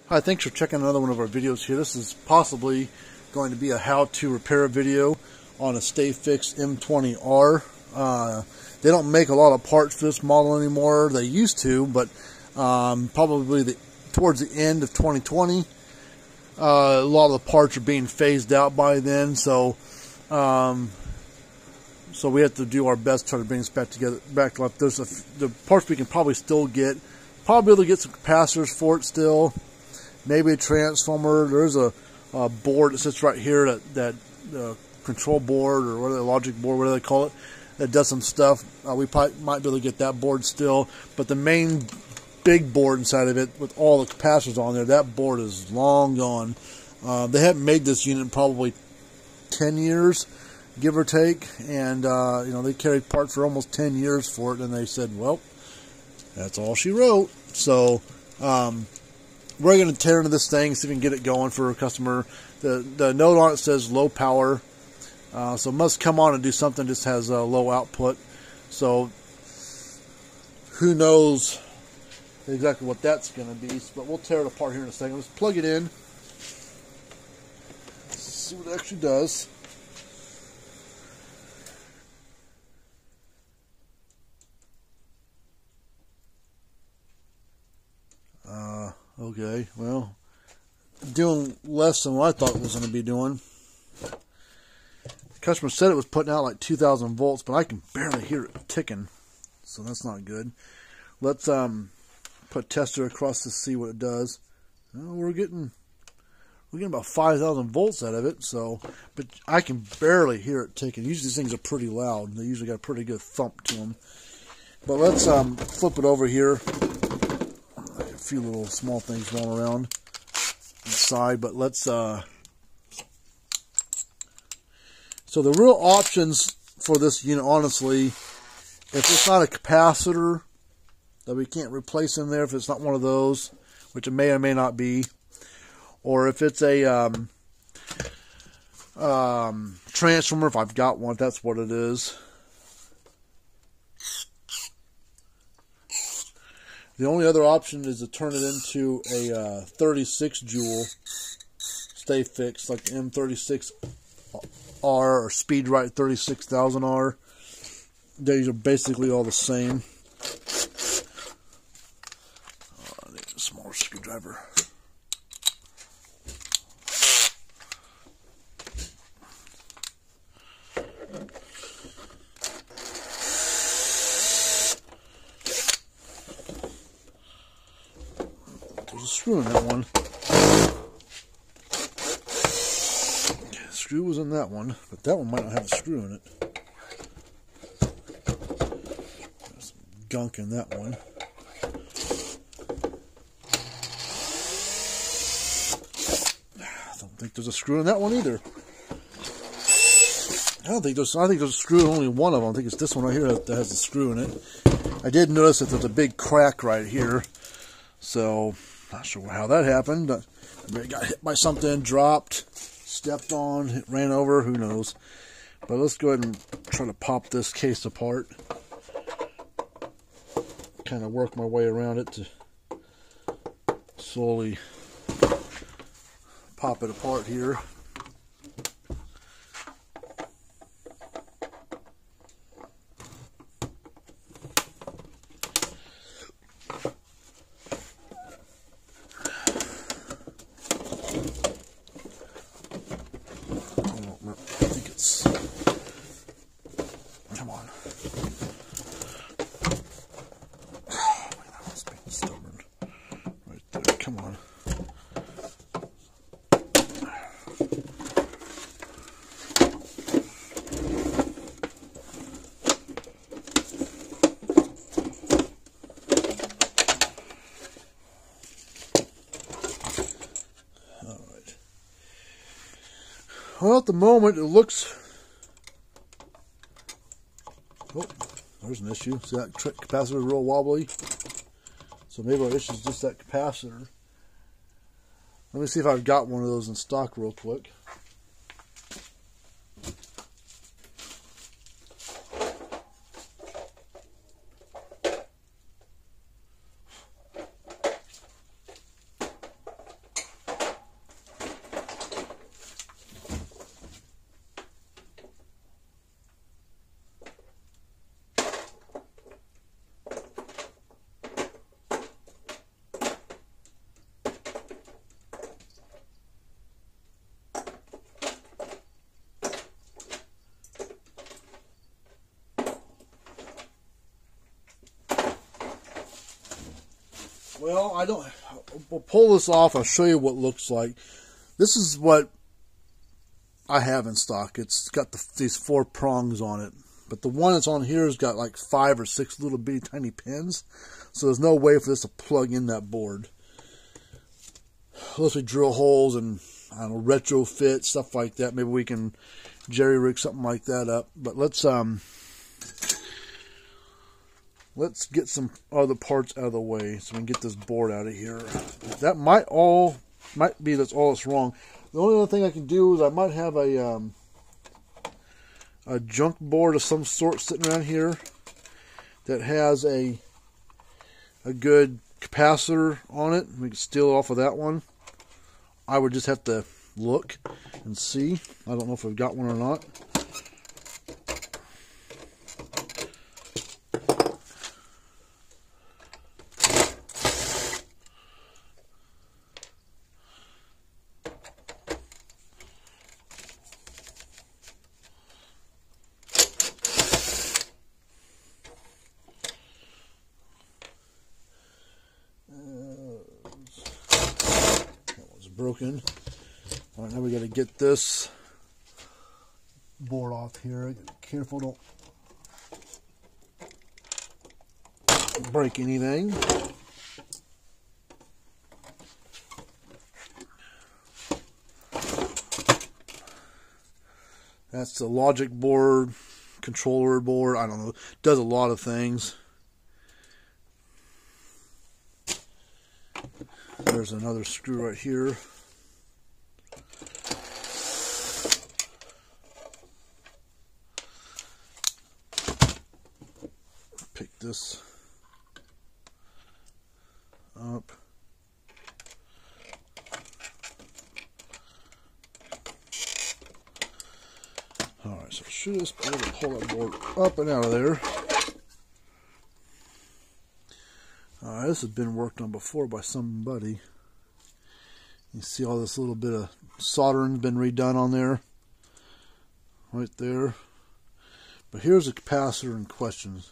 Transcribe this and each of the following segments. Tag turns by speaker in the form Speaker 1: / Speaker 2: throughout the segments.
Speaker 1: Hi, thanks for checking another one of our videos here. This is possibly going to be a how-to repair video on a Stafix M20R. They don't make a lot of parts for this model anymore. They used to, but probably towards the end of 2020, a lot of the parts are being phased out by then. So we have to do our best to try to bring this back to life. There's the parts we can probably still get. Probably able to get some capacitors for it still. Maybe a transformer. There's a board that sits right here, that control board or whatever, logic board, whatever they call it, that does some stuff. We probably might be able to get that board still. But the main big board inside of it with all the capacitors on there, that board is long gone. They haven't made this unit in probably 10 years, give or take. And you know, they carried parts for almost 10 years for it, and they said, well, that's all she wrote. So we're going to tear into this thing, see if we can get it going for a customer. The note on it says low power, so it must come on and do something. Just has a low output, so who knows exactly what that's going to be. But we'll tear it apart here in a second. Let's plug it in, see what it actually does. Okay, well, doing less than what I thought it was going to be doing. The customer said it was putting out like 2,000 volts, but I can barely hear it ticking, so that's not good. Let's put a tester across to see what it does. Well, we're getting about 5,000 volts out of it, so, but I can barely hear it ticking. Usually these things are pretty loud. They usually got a pretty good thump to them. But let's flip it over here. A few little small things rolling around inside, but let's so the real options for this unit, honestly, if it's not a capacitor that we can't replace in there, if it's not one of those, which it may or may not be, or if it's a transformer, if I've got one, if that's what it is. The only other option is to turn it into a 36 joule Stafix, like the M36R or Speedrite 36000R. These are basically all the same. I need a smaller screwdriver. There's a screw in that one. Okay, the screw was in that one, but that one might not have a screw in it. There's some gunk in that one. I don't think there's a screw in that one either. I think there's a screw in only one of them. I think it's this one right here that has a screw in it. I did notice that there's a big crack right here, so not sure how that happened. Maybe got hit by something, dropped, stepped on, ran over, who knows. But let's go ahead and try to pop this case apart. Kind of work my way around it to slowly pop it apart here. Come on. Oh, that's being stubborn. Right there, come on. Alright. Well, at the moment, it looks... Oh, there's an issue. See that capacitor is real wobbly? So maybe our issue is just that capacitor. Let me see if I've got one of those in stock real quick. Well, we'll pull this off. I'll show you what it looks like. This is what I have in stock. It's got these 4 prongs on it. But the one that's on here has got like 5 or 6 little bitty tiny pins. So there's no way for this to plug in that board. Unless we drill holes and, I don't know, retrofit, stuff like that. Maybe we can jerry rig something like that up. But let's get some other parts out of the way so we can get this board out of here. That might be that's all that's wrong. The only other thing I can do is I might have a junk board of some sort sitting around here that has a good capacitor on it. We can steal off of that one. I would just have to look and see. I don't know if we've got one or not. Broken. All right, now we got to get this board off here. Careful, don't break anything. That's the logic board, controller board. I don't know. It does a lot of things. There's another screw right here. Pick this up. Alright, so should just be able to pull that board up and out of there. This has been worked on before by somebody. You see all this little bit of soldering been redone on there. Right there. But here's the capacitor in question.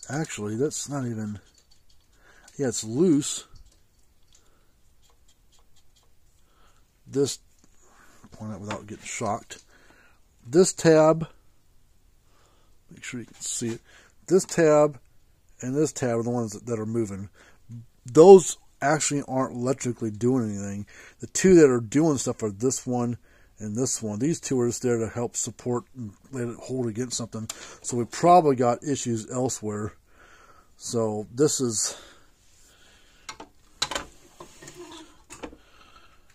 Speaker 1: Actually, that's not even... Yeah, it's loose. This... Point out without getting shocked. This tab... Make sure you can see it. This tab and this tab are the ones that are moving. Those actually aren't electrically doing anything. The two that are doing stuff are this one and this one. These two are just there to help support and let it hold against something. So we probably got issues elsewhere. So this is...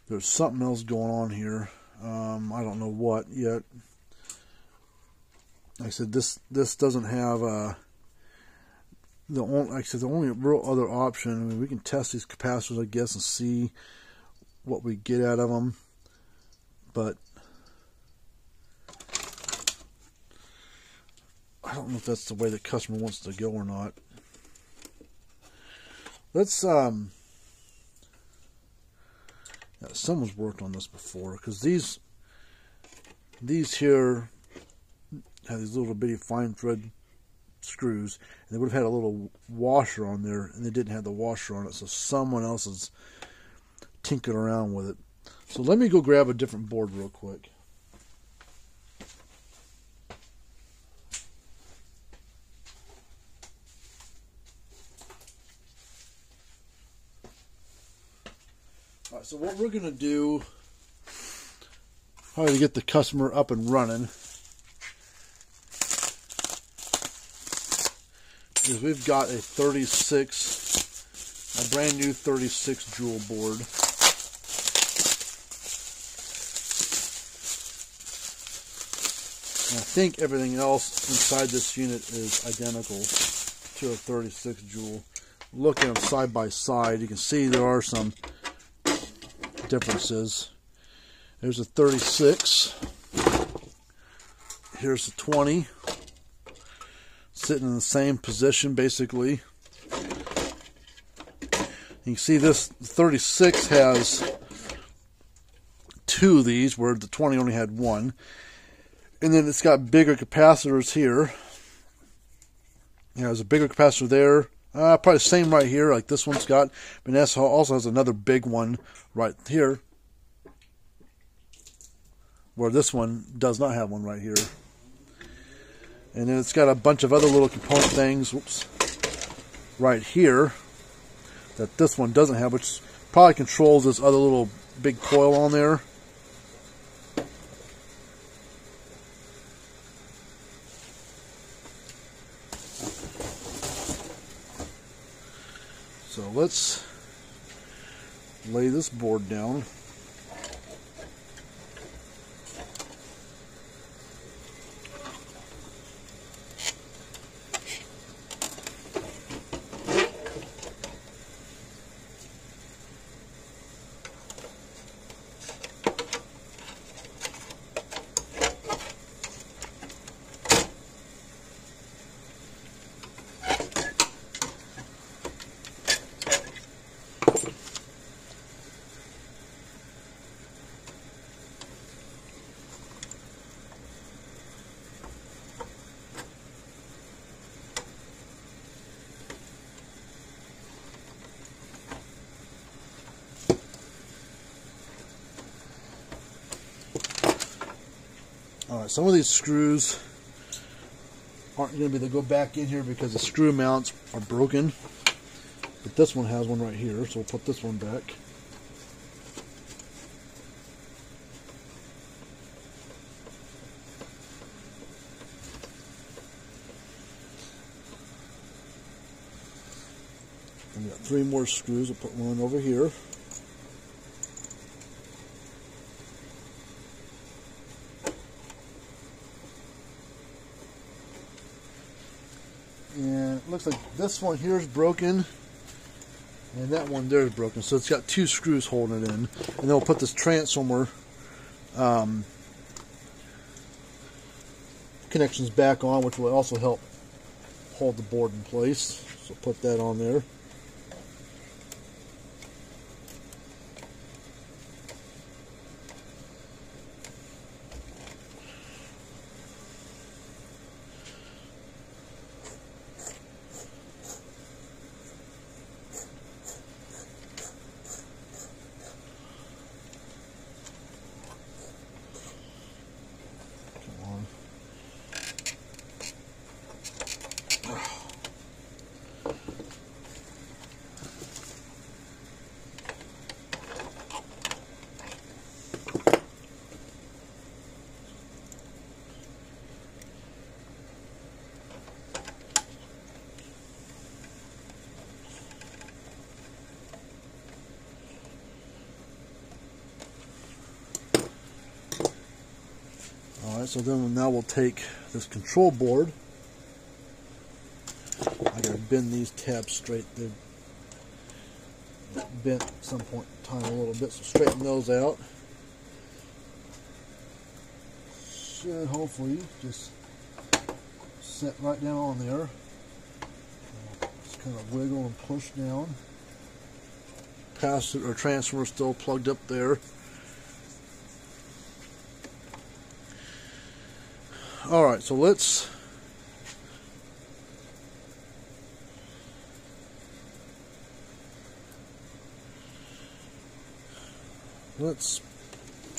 Speaker 1: There's something else going on here. I don't know what yet. Like I said, this doesn't have the only real other option. I mean, we can test these capacitors, I guess, and see what we get out of them. But I don't know if that's the way the customer wants to go or not. Let's yeah, someone's worked on this before, because these here have these little bitty fine thread screws, and they would have had a little washer on there, and they didn't have the washer on it, so someone else is tinkering around with it. So let me go grab a different board real quick. Alright, so what we're going to do, probably to get the customer up and running, is we've got a 36, a brand new 36 jewel board. And I think everything else inside this unit is identical to a 36 jewel. Looking at them side by side, you can see there are some differences. There's a 36. Here's the 20. Sitting in the same position, basically. You can see this 36 has two of these, where the 20 only had one. And then it's got bigger capacitors here. You know, there's a bigger capacitor there, Probably the same right here, like this one's got. But this also has another big one right here, where this one does not have one right here. And then it's got a bunch of other little component things, whoops, right here that this one doesn't have, which probably controls this other little big coil on there. So let's lay this board down. Alright, some of these screws aren't going to be able to go back in here because the screw mounts are broken. But this one has one right here, so we'll put this one back. And we got 3 more screws. We'll put one over here. And it looks like this one here is broken, and that one there is broken. So it's got 2 screws holding it in. And then we'll put this transformer connections back on, which will also help hold the board in place. So put that on there. Alright, so then now we'll take this control board. I gotta bend these tabs straight. They're bent at some point in time a little bit, so straighten those out. Should hopefully just set right down on there. Just kind of wiggle and push down. Capacitor or transformer still plugged up there. Alright, so let's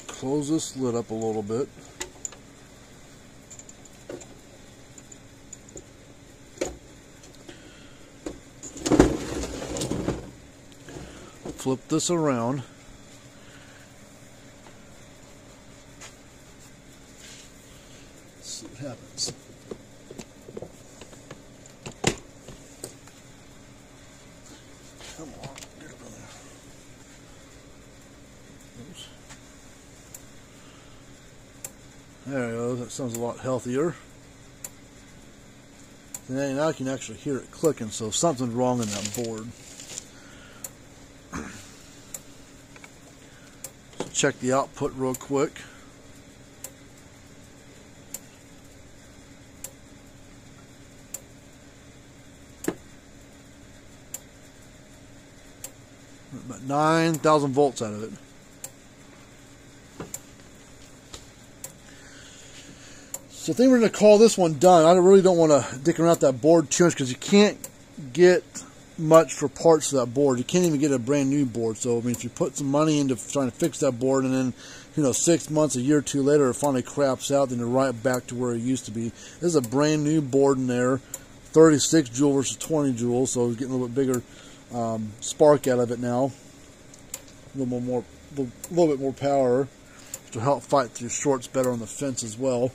Speaker 1: close this lid up a little bit. Flip this around. What happens. Come on, get up in there. Oops. There we go, that sounds a lot healthier. And now I can actually hear it clicking, so something's wrong in that board. So check the output real quick. About 9,000 volts out of it. So I think we're going to call this one done. I really don't want to dick around that board too much because you can't get much for parts of that board. You can't even get a brand new board. So I mean, if you put some money into trying to fix that board, and then 6 months, a year or two later, it finally craps out, then you're right back to where it used to be. This is a brand new board in there, 36 joule versus 20 joules, so it's getting a little bit bigger spark out of it now. A little bit more power to help fight through shorts better on the fence as well.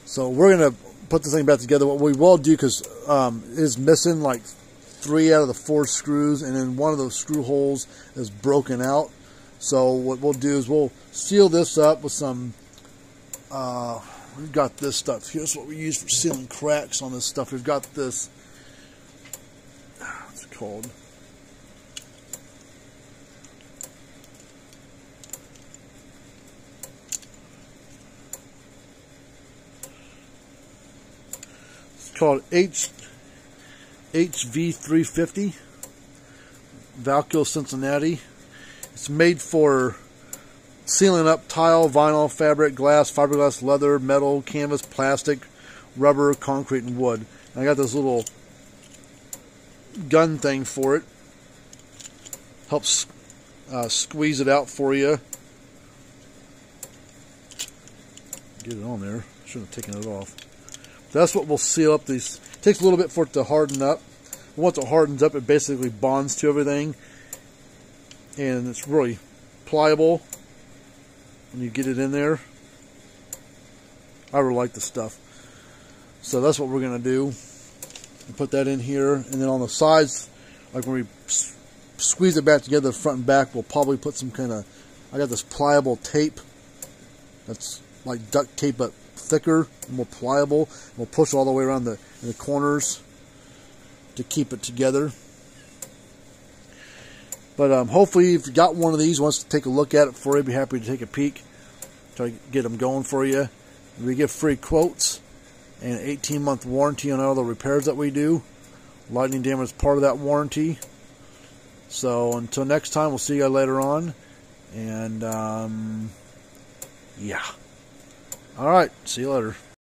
Speaker 1: So we're gonna put this thing back together. What we will do, because it is missing like 3 out of the 4 screws, and then one of those screw holes is broken out. So what we'll do is we'll seal this up with some, we've got this stuff. Here's what we use for sealing cracks on this stuff. We've got this, what's it called? It's called HV350, Valco Cincinnati. It's made for sealing up tile, vinyl, fabric, glass, fiberglass, leather, metal, canvas, plastic, rubber, concrete, and wood. And I got this little gun thing for it. Helps squeeze it out for you. Get it on there. Shouldn't have taken it off. That's what will seal up these. It takes a little bit for it to harden up. Once it hardens up, it basically bonds to everything. And it's really pliable when you get it in there. I really like the stuff. So that's what we're going to do. Put that in here. And then on the sides, like when we squeeze it back together, the front and back, we'll probably put some kind of, I got this pliable tape. That's like duct tape, but thicker and more pliable. We'll push all the way around the corners to keep it together. But hopefully, if you got one of these, wants to take a look at it for you, be happy to take a peek. Try to get them going for you. We give free quotes and an 18-month warranty on all the repairs that we do. Lightning damage is part of that warranty. So until next time, we'll see you guys later on. And yeah. All right. See you later.